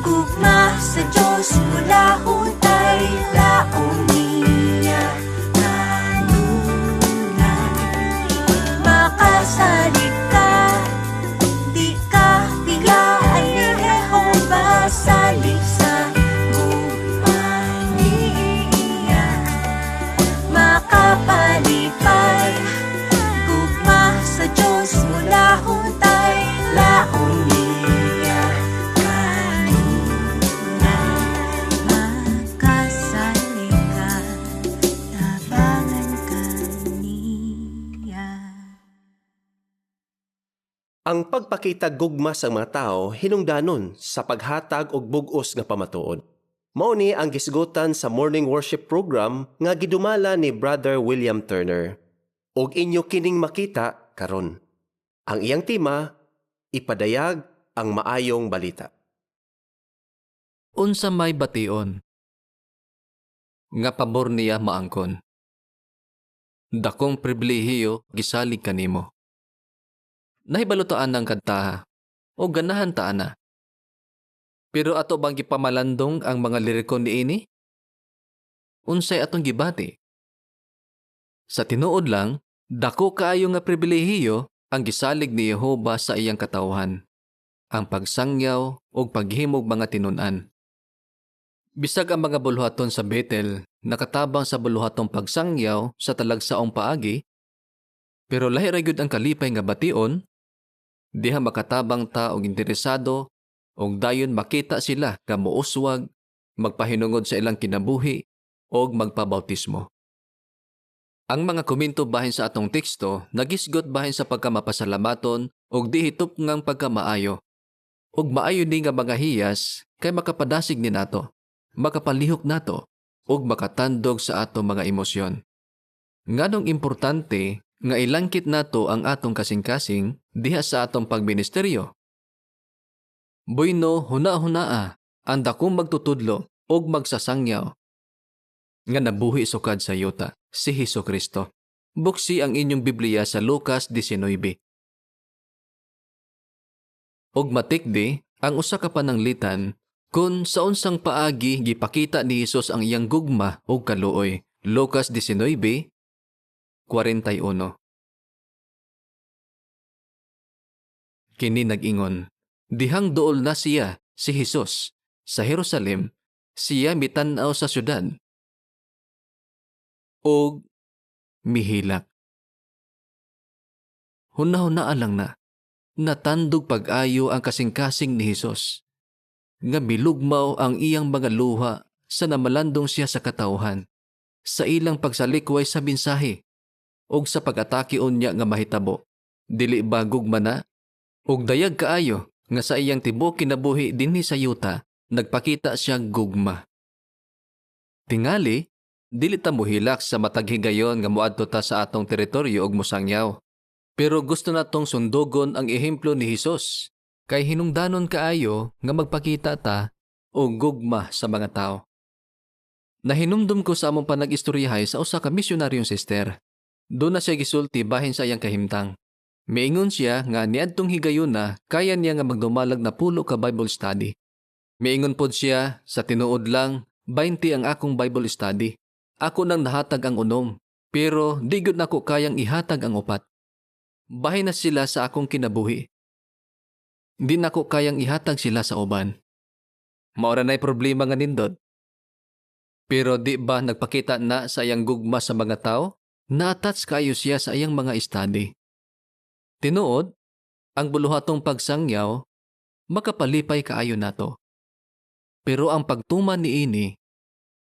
gugma sa Diyos mula hutay. Laong niya kanunay, makasalig ka, di ka biyaan ni Jehova. Salig sa gugma niya, makapalipay, gugma sa Diyos mula hutay. Laong niya kanunay, makasalig ka, tabangan ka niya. Ang pagpakita gugma sa mga tao hinungdanon sa paghatag og bug-os nga pamatuod. Mao ni ang gisgutan sa morning worship program nga gidumala ni Brother William Turner. Og inyo kining makita karon. Ang iyang tema, ipadayag ang maayong balita. Unsa may bation nga pabor niya maangkon. Dakong pribilehiyo gisalig kanimo. Nahibalutaan ng kadtaha o ganahan ta ana. Pero ato bang gipamalandong ang mga lirikon niini? Unsay atong gibati? Sa tinuod lang, dako kaayo nga pribilehiyo ang gisalig ni Jehova sa iyang katawhan, ang pagsangyaw o paghimog mga tinun-an. Bisag ang mga buluhaton sa Bethel nakatabang sa buluhatong pagsangyaw sa talagsaong paagi, pero lahi ra gyud ang kalipay nga bation, diha makatabang ta og interesado og dayon makita sila nga mouswag, magpahinungod sa ilang kinabuhi og magpabautismo. Ang mga komento bahin sa atong teksto nagisgot bahin sa pagkamapasalamaton og di hitop ngang pagkamaayo. Og maayo ni nga mga hiyas kay makapadasig ni nato, makapalihok nato og makatandog sa ato mga emosyon. Nganong importante nga ilangkit nato ang atong kasing-kasing diha sa atong pagministeryo. Buyno huna-hunaa ang dakong magtutudlo og magsasangyaw nga nabuhi sukad sa yuta, si Hesukristo. Buksi ang inyong Biblia sa Lucas 19. Og matikdi ang usa ka pananglitan kung sa unsang paagi gipakita ni Hesus ang iyang gugma o kaluoy. Lucas 19:41. Kini nag-ingon, dihang duol na siya, si Hesus, sa Jerusalem, siya mitan-aw sa syudad. Og mihilak. Hunahunaa lang na, natandog pag-ayo ang kasing-kasing ni Hesus, nga milugmaw ang iyang mga luha sa namalandong siya sa katawhan, sa ilang pagsalikway sa mensahe, og sa pag-atakion niya nga mahitabo, dili ba gugma na? Og dayag kaayo nga sa iyang tibuok kinabuhi dinhi sa yuta, nagpakita siya gugma. Tingali, dili ta mohilak sa matag higayon nga moadto ta sa atong teritoryo og mosangyaw. Pero gusto natong sundogon ang ehemplo ni Hesus, kay hinungdanon kaayo nga magpakita ta og gugma sa mga tao. Nahinumdum ko sa among panag-istoryahay sa usa ka misyonaryong sister. Doon na siya gisulti bahin sa iyang kahimtang. Miingon siya nga niadtong higayon na kaya niya nga magdumalag na pulo ka Bible study. Miingon pod siya, sa tinuod lang, 20 ang akong Bible study. Ako nang nahatag ang unom, pero di gyud nako kayang ihatag ang upat. Bahin na sila sa akong kinabuhi. Di nako kayang ihatag sila sa uban. Maura na'y problema nga nindot. Pero di ba nagpakita na sa iyang gugma sa mga tao? Na-attach kayo siya sa iyang mga study. Tinuod, ang buluhatong pagsangyaw, makapalipay kaayo nato. Pero ang pagtuman niini,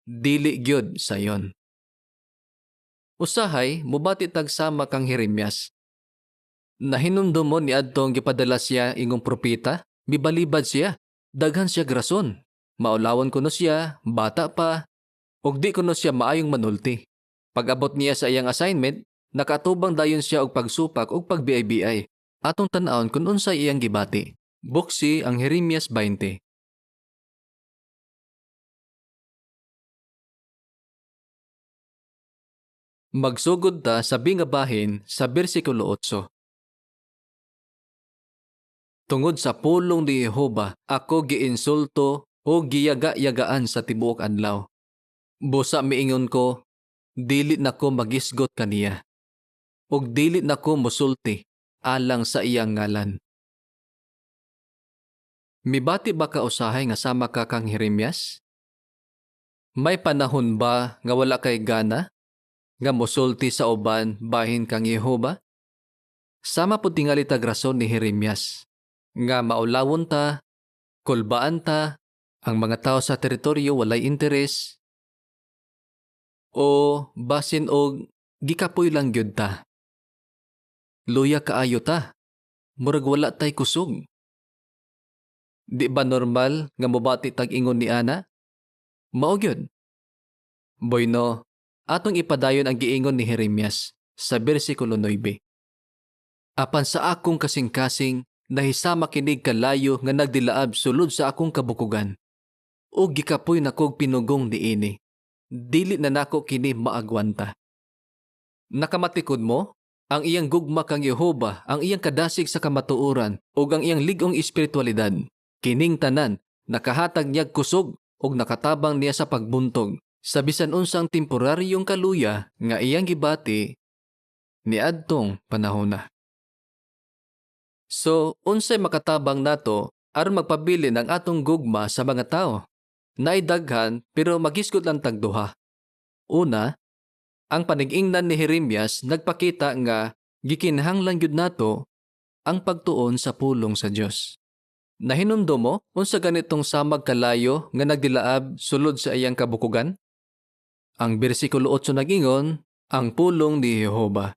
dili gyud sayon. Usahay, mubati tagsama kang Jeremias. Nahinumdum mo ni adtong gipadala siya ingong propeta, bibalibad siya, daghan siya grason. Maulawan kuno siya, bata pa, og di kuno siya maayong manulti. Pag-abot niya sa iyang assignment, nakatubang dayon siya og pagsupak og pagbiay-biay. Atong tan-awon kun unsay iyang gibati. Buksi ang Jeremias 20. Magsugod ta sa bingabahin sa bersikulo 8. Tungod sa pulong ni Jehova, ako giinsulto o giyaga-yagaan sa tibuok adlaw. Busa miingon ko, dili nako magisgot kaniya. Og dili nako mosulti alang sa iyang ngalan. Mibati ba ka usahay nga sama ka kang Jeremias? May panahon ba nga wala kay gana? Nga mosulti sa uban bahin kang Jehova? Sama po tingali tag rason ni Jeremias, nga maulawon ta, kulbaan ta, ang mga tao sa teritoryo walay interes, o basin og gikapoy lang gyud ta. Luya kaayo ta, murag wala tay kusog. Di ba normal nga mobati tag ingon ni ana? Mao gyud. Boyno, atong ipadayon ang giingon ni Jeremias sa bersikulo 9. Apan sa akong kasing-kasing, nahisama kinig kalayo nga nagdilaab sulod sa akong kabukugan. O gikapoy na kog pinugong niini. Dili na nako kini maagwanta. Nakamatikod mo? Ang iyang gugma kang Yehova, ang iyang kadasig sa kamatuoran, ug ang iyang ligong espiritualidad. Kining tanan, nakahatag niyag kusog, ug nakatabang niya sa pagbuntog. Sa bisan unsang temporaryong kaluya, nga iyang gibati, ni adtong panahon na. So, unsay makatabang nato, aron magpabilin ang atong gugma sa mga tao? Naidaghan, pero magisgot lang tagduha. Una, ang panig-ingnan ni Jeremias nagpakita nga gikinahanglan gyud nato ang pagtuon sa pulong sa Dios. Nahinundo mo unsa ganitong samag kalayo nga nagdilaab sulod sa iyang kabukugan? Ang bersikulo 8 nagingon, ang pulong ni Jehova.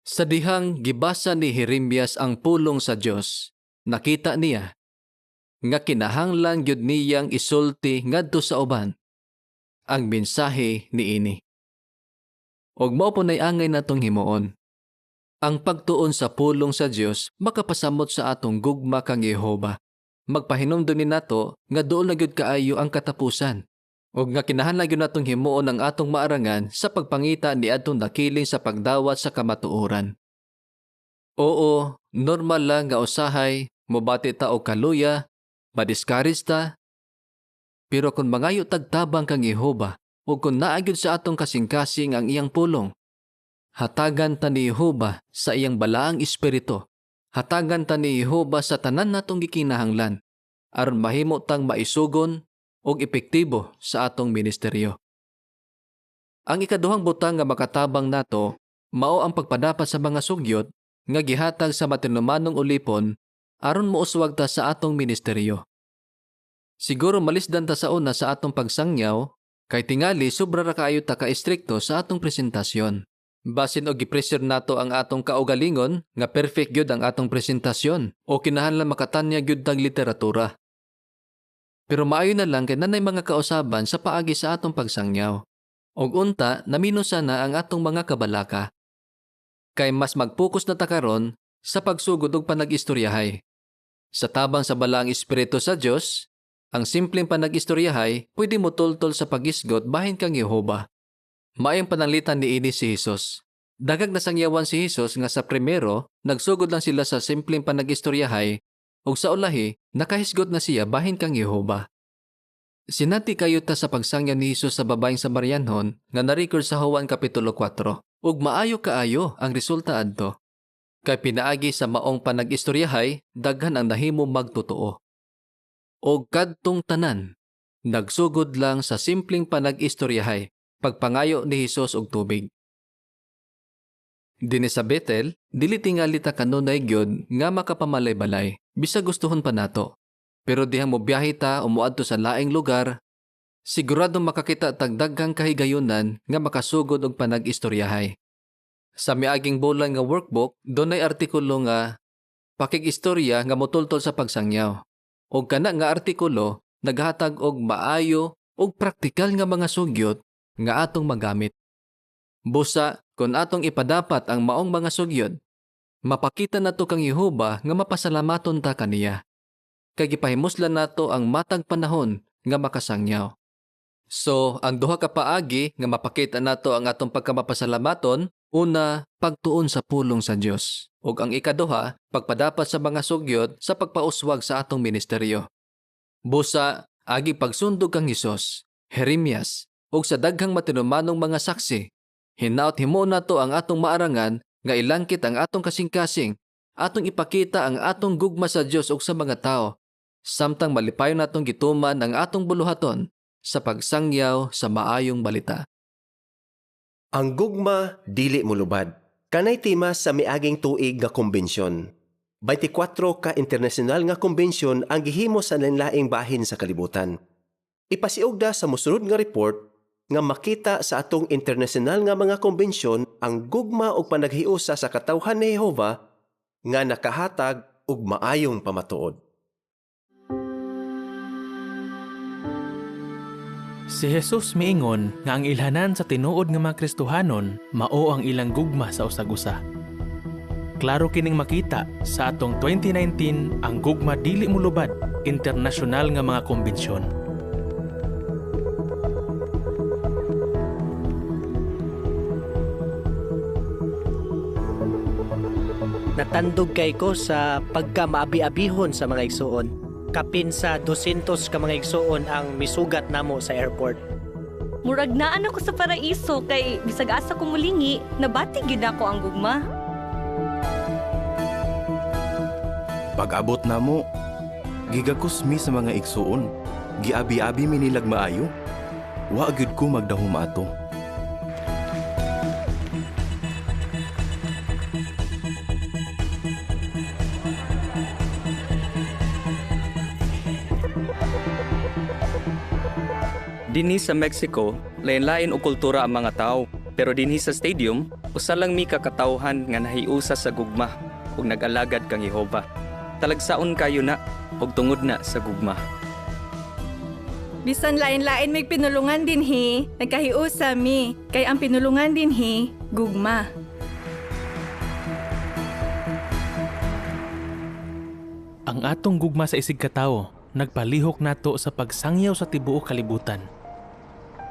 Sa dihang gibasa ni Jeremias ang pulong sa Dios, nakita niya nga kinahanglan gyud niyang isulti ngadto sa uban ang mensahe niini. Og mao po nay angay natong himuon. Ang pagtuon sa pulong sa Dios makapasamot sa atong gugma kang Jehova. Magpahinumdom ni nato nga duol na gyud kaayo ang katapusan. Og nga kinahanglan gyud natong himuon ang atong maarangan sa pagpangita ni adtong dakiling sa pagdawat sa kamatuoran. Oo, normal lang nga usahay mobati ta og kaluya, madiscourage ta. Pero kung mangayo tagtabang kang Jehova, o kung naagyod sa atong kasing-kasing ang iyang pulong, hatagan ta ni Jehova sa iyang balaang espiritu, hatagan ta ni Jehova sa tanan natong gikinahanglan, aron mahimo tang maisugon o epektibo sa atong ministeryo. Ang ikaduhang butang nga makatabang nato, mao ang pagpadapat sa mga sugyot nga gihatag sa matinumanong ulipon aron mouswag ta sa atong ministeryo. Siguro malisdan ta sa una sa atong pagsangyaw, kay tingali sobra ra kaayo ta ka-istrikto sa atong presentasyon. Basin og gipressure nato ang atong kaugalingon nga perfect gyud ang atong presentasyon o kinahanglan makatanya gyud tag literatura. Pero maayo na lang kay nanay mga kausaban sa paagi sa atong pagsangyaw. Og unta namino sana ang atong mga kabalaka. Kay mas mag-focus na ta karon sa pagsugod og panag-istoryahay. Sa tabang sa balaang espiritu sa Dios, ang simpleng panag-istoryahay pwede mo toltol sa pagisgot bahin kang Jehova. Maayong pananglitan ni ini si Jesus. Dagag nasangyawan si Jesus nga sa primero, nagsugod lang sila sa simpleng panag-istoryahay ug sa ulahi, nakahisgot na siya bahin kang Jehova. Sinati kayo ta sa pagsangyaw ni Jesus sa babaeng Samarianhon nga na-record sa Juan Kapitulo 4 ug maayo kaayo ang resulta adto. Kay pinaagi sa maong panag-istoryahay, daghan ang nahimo magtotoo. O kadtong tanan, nagsugod lang sa simpleng panag-istoryahay, pagpangayo ni Hesus og tubig. Dinhi sa Bethel, dili tingali ta kanunay gyud nga makapamalay-balay, bisag gustuhon pa nato. Pero dihang mobiyahe ta o moadto sa laing lugar, sigurado makakita tag daghang kahigayunan nga makasugod og panag-istoryahay. Sa miaging bulan nga workbook, dunay artikulo nga pakig-istorya nga motultol sa pagsangyaw. Og kana nga artikulo naghatag og maayo og praktikal nga mga sugyot nga atong magamit. Busa, kung atong ipadapat ang maong mga sugyot, mapakita nato kang Jehova nga mapasalamaton ta kaniya. Kay gipahimuslan nato ang matag panahon nga makasangyaw. So, ang duha ka paagi nga mapakita nato ang atong pagkamapasalamaton, una, pagtuon sa pulong sa Dios. Ug ang ikaduha, pagpadapat sa mga sugyot sa pagpauswag sa atong ministeryo. Busa, agi pagsundog kang Hesus, Jeremias, ug sa daghang matinumanong mga saksi, hinaut himo nato ang atong maarangan nga ilangkit ang atong kasing-kasing, atong ipakita ang atong gugma sa Dios ug sa mga tao, samtang malipayon natong gituman ang atong buluhaton sa pagsangyaw sa maayong balita. Ang gugma dili molubad. Kanay tema sa miaging tuig nga kumbensyon. 24 ka internasyonal nga kumbensyon ang gihimo sa lain-laing bahin sa kalibutan. Ipasiugda sa mosunod nga report nga makita sa atong internasyonal nga mga kumbensyon ang gugma og panaghiusa sa katawhan ni Jehova nga nakahatag og maayong pamatuod. Si Jesus miingon nga ang ilhanan sa tinuod nga mga Kristohanon mao ang ilang gugma sa usag-usa. klaro kining makita sa atong 2019 ang Gugma Dili Mulubad internasyonal nga mga kombensyon. Natandog kay ko sa pagka-maabi-abihon sa mga igsuon. Kapin sa 200 ka mga igsuon ang misugat namo sa airport. Murag naan ako sa paraiso kay bisag asa ko mulingi, nabati gyud ako ang gugma. Pag-abot namo, gigakusmi sa mga igsuon. Giabi-abi mi nilag maayo. Wa gyud ko magdahom ato. Dinhi sa Mexico, lain-lain o kultura ang mga tao. Pero dinhi sa stadium, usa lang mi kakatawhan nga nahiusa sa gugma ug nag-alagad kang Jehova. Talagsaon kayo na ug tungod na sa gugma. Bisan lain-lain may pinulungan dinhi, nagkahiusa mi, kay ang pinulungan dinhi gugma. Ang atong gugma sa isig katawo, nagpalihok nato sa pagsangyaw sa tibuok kalibutan.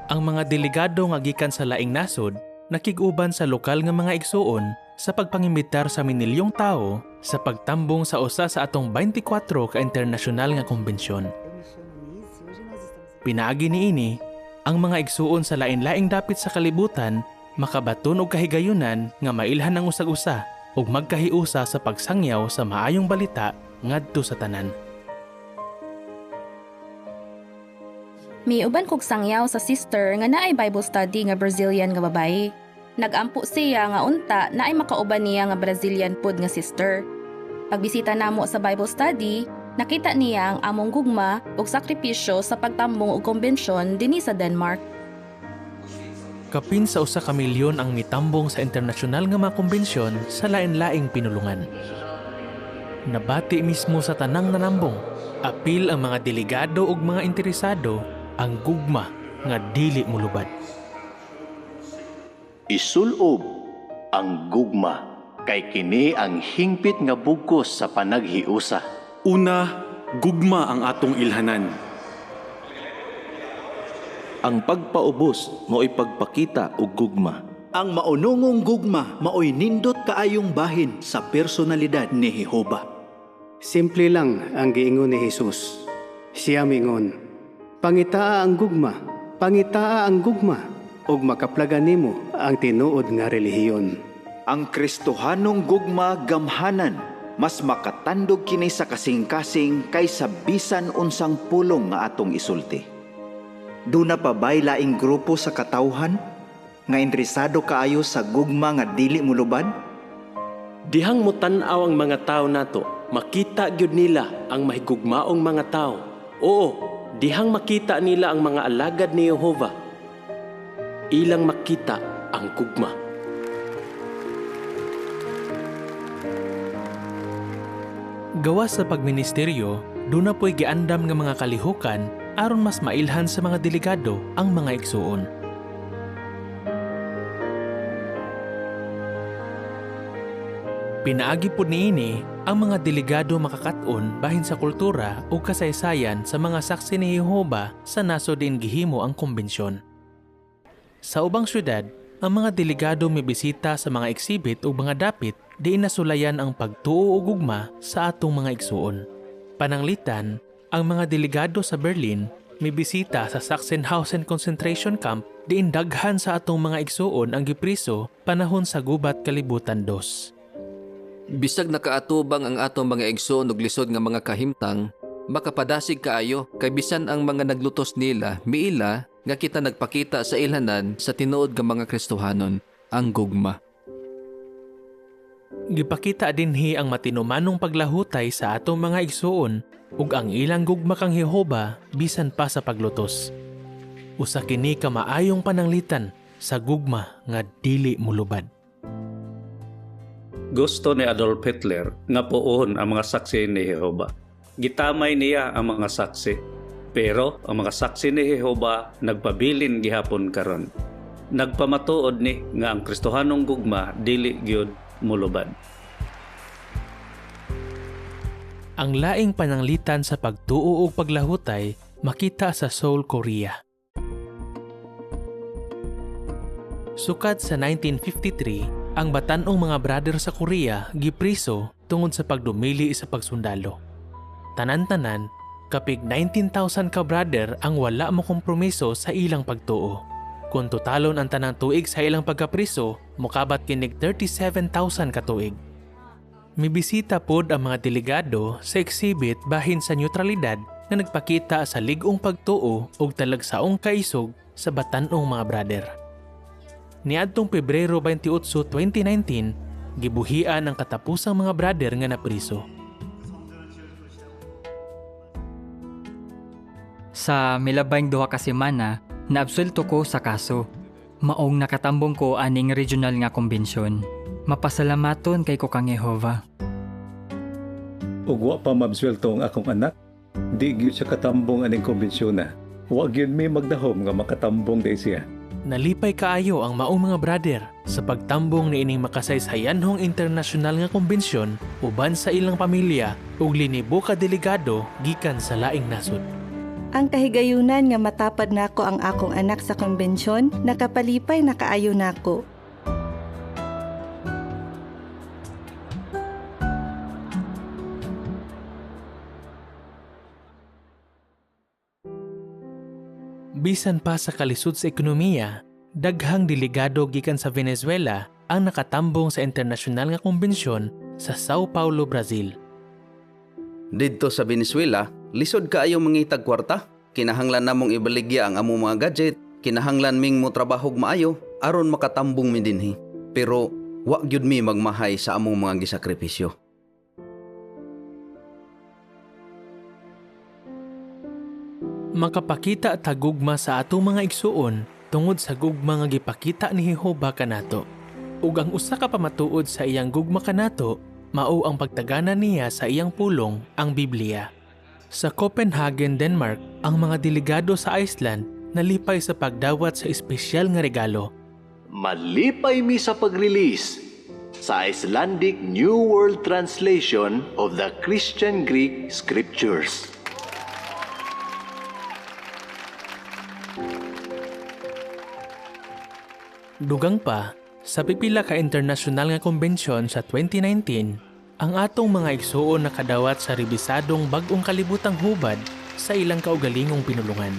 Ang mga delegado nga gikan sa laing nasod nakig-uban sa lokal nga mga igsuon sa pagpangimitar sa minilyong tao sa pagtambong sa usa sa atong 24 ka internasyonal nga kombensyon. Pinaagi niini ang mga igsuon sa lain-laing dapit sa kalibutan makabaton og kahigayunan nga mailhan ang usag-usa ug magkahiusa sa pagsangyaw sa maayong balita ngadto sa tanan. Miuban kog sangyaw sa sister nga naay Bible study nga Brazilian nga babae. Nagampo siya nga unta naay makauban niya nga Brazilian pud nga sister. Pagbisita namo sa Bible study, nakita niya ang among gugma ug sakripisyo sa pagtambong og kombensyon dinhi sa Denmark. Kapin sa usa ka milyon ang mitambong sa internasyonal nga mga kombensyon sa lain-laing pinulungan. Nabati mismo sa tanang nanambong, apil ang mga delegado ug mga interesado ang gugma nga dili mulubad. Isulob ang gugma kay kini ang hingpit nga bugkos sa panaghiusa. Una, gugma ang atong ilhanan. Ang pagpaubos mao'y pagpakita og gugma. Ang maunungong gugma mao'y nindot kaayong bahin sa personalidad ni Jehova. Simple lang ang giingon ni Jesus. Siya mingon, pangitaa ang gugma, ug makaplagan nimo ang tinuod nga relihiyon. Ang Kristohanong gugma gamhanan, mas makatandog kini sa kasing-kasing kaysa bisan unsang pulong nga atong isulti. Duna pa bay laing grupo sa katawhan nga interesado kaayo sa gugma nga dili mulubad? Dihang mutan-aw ang mga tao nato, makita gyud nila ang mahigugmaong mga tao. Oo, dihang makita nila ang mga alagad ni Jehova. Ilang makita ang gugma. Gawas sa pagministeryo, doon na po'y giandam nga mga kalihukan aron mas mailhan sa mga delegado ang mga igsuon. Pinaagi po niini ang mga delegado makakaton bahin sa kultura o kasaysayan sa mga saksi ni Jehova sa nasod din gihimo ang kombensyon. Sa ubang syudad, ang mga delegado may bisita sa mga exhibit o mga dapit di nasulayan ang pagtuo o gugma sa atong mga igsuon. Pananglitan, ang mga delegado sa Berlin may bisita sa Sachsenhausen Concentration Camp di daghan sa atong mga igsuon ang gipriso panahon sa gubat kalibutan 2. Bisag nakaatubang ang atong mga igsoon ug lisod nga mga kahimtang, makapadasig kaayo kay bisan ang mga naglutos nila miila nga kita nagpakita sa ilhanan sa tinuod nga mga Kristohanon, ang gugma. Gipakita dinhi ang matinumanong paglahutay sa atong mga igsuon ug ang ilang gugma kang Jehova bisan pa sa paglutos. Usa kini ka maayong pananglitan sa gugma nga dili mulubad. Gusto ni Adolf Hitler nga puon ang mga saksi ni Jehova. Gitamay niya ang mga saksi, pero ang mga saksi ni Jehova nagpabilin gihapon karon. Nagpamatuod ni nga ang Kristohanong gugma dili gyud mulubad. Ang laing pananglitan sa pagtuo ug paglahutay makita sa Seoul, Korea. Sukad sa 1953, ang batan-ong mga brother sa Korea gipriso tungod sa pagdumili sa pagsundalo. Tanan-tanan, kapig 19,000 ka brother ang wala mo kompromiso sa ilang pagtuo. Kung totalon ang tanang tuig sa ilang pagkapriso, mukabat kinig 37,000 ka tuig. Mibisita pod ang mga delegado sa exhibit bahin sa neutralidad na nagpakita sa ligong pagtuo ug talagsaong kaisog sa batan-ong mga brother. Niadtong Pebrero 28, 2019, gibuhian ang katapusang mga brother nga napriso. Sa milabayng duha ka semana, naabsulto ko sa kaso. Maong nakatambong ko aning regional nga konbensyon. Mapasalamaton kay ko kang Jehova. Ug wa pa mabswelto ang akong anak, di gyud siya katambong aning konbensyon na. Wa gyud mi magdahom nga makatambong day siya. Nalipay kaayo ang maong mga brother sa pagtambong ni ining makasaysayanhong internasyonal nga konbensyon uban sa ilang pamilya ug linibo ka delegado gikan sa laing nasod. Ang kahigayunan nga matapad nako ang akong anak sa konbensyon, nakapalipay na kaayo nako. Bisan pa sa kalisod sa ekonomiya, daghang delegado gikan sa Venezuela ang nakatambong sa internasyonal nga konbensyon sa Sao Paulo, Brazil. Didto sa Venezuela, lisod kaayo mangitag kwarta. Kinahanglan namong ibaligya ang among mga gadget. Kinahanglan ming mo trabahog maayo aron makatambong mi dinhi. Pero wa gyud mi magmahay sa among mga gisakripisyo. Makapakita tagugma sa atong mga igsuon tungod sa gugma nga gipakita ni Jehova kanato. Ug ang usa ka pamatuod sa iyang gugma kanato mao ang pagtagana niya sa iyang pulong, ang Biblia. Sa Copenhagen, Denmark, ang mga delegado sa Iceland nalipay sa pagdawat sa espesyal nga regalo. Malipay mi sa pag-release sa Icelandic New World Translation of the Christian Greek Scriptures. Dugang pa, sa pipila ka internasyonal nga konbensyon sa 2019, ang atong mga igsuon nakadawat sa rebisadong bag-ong kalibutang hubad sa ilang kaugalingong pinulungan.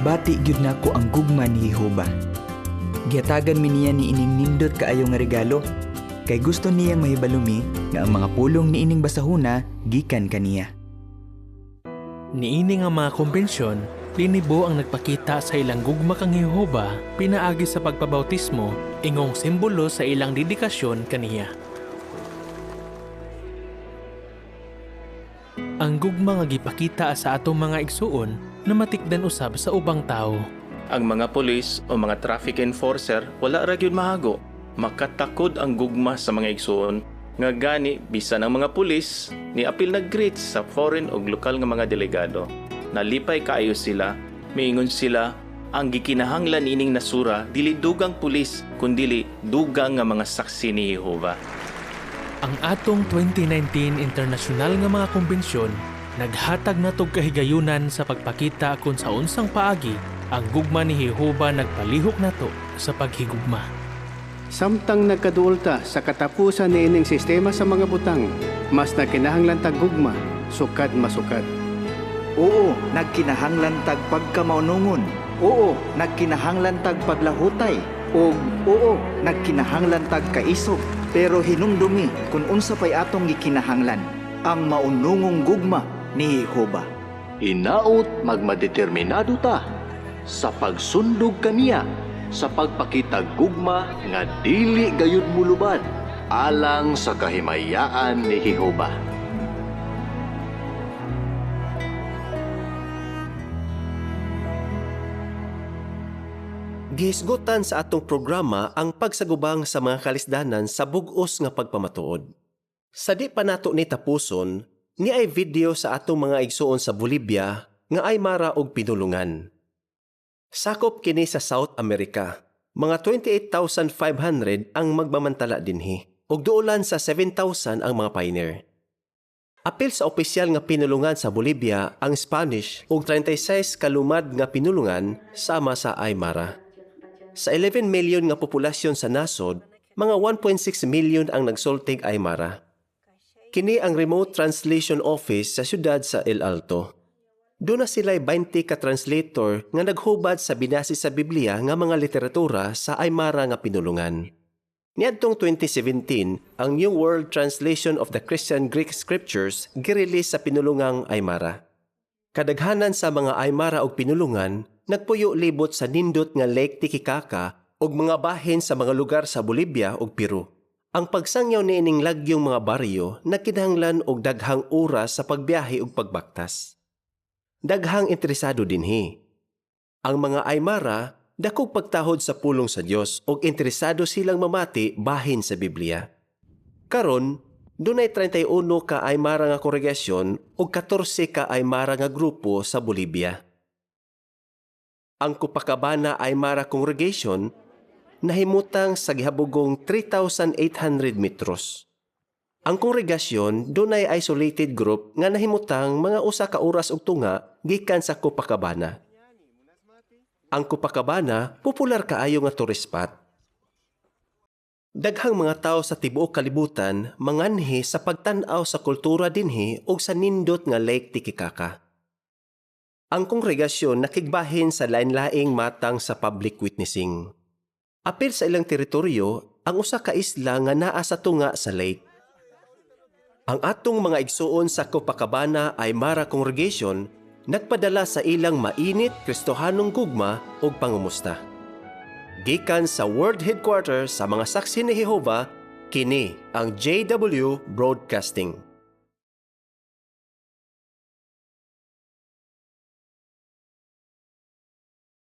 Nabati gyud nako ang gugma ni Jehova. Giatagan mi niya ni ining nindot kaayo nga regalo kay gusto niyang mahibalumi nga ang mga pulong ni ining basahuna gikan kaniya. Niini nga mga konbensyon, linibo ang nagpakita sa ilang gugma kang Jehova pinaagi sa pagpabautismo, ingong simbolo sa ilang dedikasyon kaniya. Ang gugma nga gipakita sa atong mga igsuon na matikdan usab sa ubang tao. Ang mga pulis o mga traffic enforcer wala ra gyud mahago. Makatakod ang gugma sa mga igsuon nga gani bisan ang mga pulis ni apil nag-greet sa foreign o lokal nga mga delegado. Nalipay kaayo sila, miingon sila ang gikinahanglan ining nasura dili dugang pulis kundili dugang nga mga saksi ni Jehova. Ang atong 2019 internasyonal nga mga konbensyon naghatag natog kahigayunan sa pagpakita kung sa unsang paagi ang gugma ni Jehova nagpalihok nato sa paghigugma. Samtang nagkaduolta sa katapusan ni ining sistema sa mga butang, mas nagkinahanglan tag gugma, sukad masukad. Oo, nagkinahanglan tag pagkamaunungon. Oo, nagkinahanglan tag paglahutay. Oo, nagkinahanglan tag kaisog. Pero hinumdumi kung unsa pay atong gikinahanglan ang maunungong gugma ni Jehova. Inaot magmadeterminado ta sa pagsundog kaniya sa pagpakita gugma nga dili gayud mulubad alang sa kahimayaan ni Jehova. Gihisgutan sa atong programa ang pagsagubang sa mga kalisdanan sa bug-os nga pagpamatuod. Sa di pa nato ni tapuson, ni ay video sa atong mga igsuon sa Bolivia nga Aymara og pinulungan. Sakop kini sa South America. Mga 28,500 ang magmamantala dinhi ug duolan sa 7,000 ang mga pioneer. Apil sa opisyal nga pinulungan sa Bolivia ang Spanish ug 36 kalumad nga pinulungan sama sa Aymara. Sa 11 million nga populasyon sa nasod, mga 1.6 million ang nagsultig Aymara. Kini ang remote translation office sa syudad sa El Alto. Doon na sila'y 20 ka-translator nga naghubad sa binasi sa Biblia nga mga literatura sa Aymara nga pinulungan. Niadtong 2017, ang New World Translation of the Christian Greek Scriptures girelease sa pinulungang Aymara. Kadaghanan sa mga Aymara og pinulungan nagpuyo libot sa nindot nga Lake Titicaca ug mga bahin sa mga lugar sa Bolivia ug Peru. Ang pagsangyaw niining lagyong mga baryo nagkinahanglan og daghang oras sa pagbiyahe ug pagbaktas. Daghang interesado dinhi. Ang mga Aymara dakog pagtahod sa pulong sa Dios ug interesado silang mamati bahin sa Biblia. Karon, dunay 31 ka Aymara nga kongregasyon ug 14 ka Aymara nga grupo sa Bolivia. Ang Copacabana Aymara Congregation nahimutang sa gihabugong 3,800 metros. Ang kongregasyon dunay isolated group nga nahimutang mga usa ka oras ug tunga gikan sa Copacabana. Ang Copacabana popular kaayo nga tourist spot. Daghang mga tawo sa tibuok kalibutan manganhi sa pagtan-aw sa kultura dinhi ug sa nindot nga Lake Titicaca. Ang kongregasyon nakigbahin sa lain-laing matang sa public witnessing. Apil sa ilang teritoryo ang usa ka isla nga naa sa tunga sa lake. Ang atong mga igsuon sa Copacabana Aymara Congregation nagpadala sa ilang mainit Kristohanong gugma ug pangumusta. Gikan sa World Headquarters sa mga saksi ni Jehova, kini ang JW Broadcasting.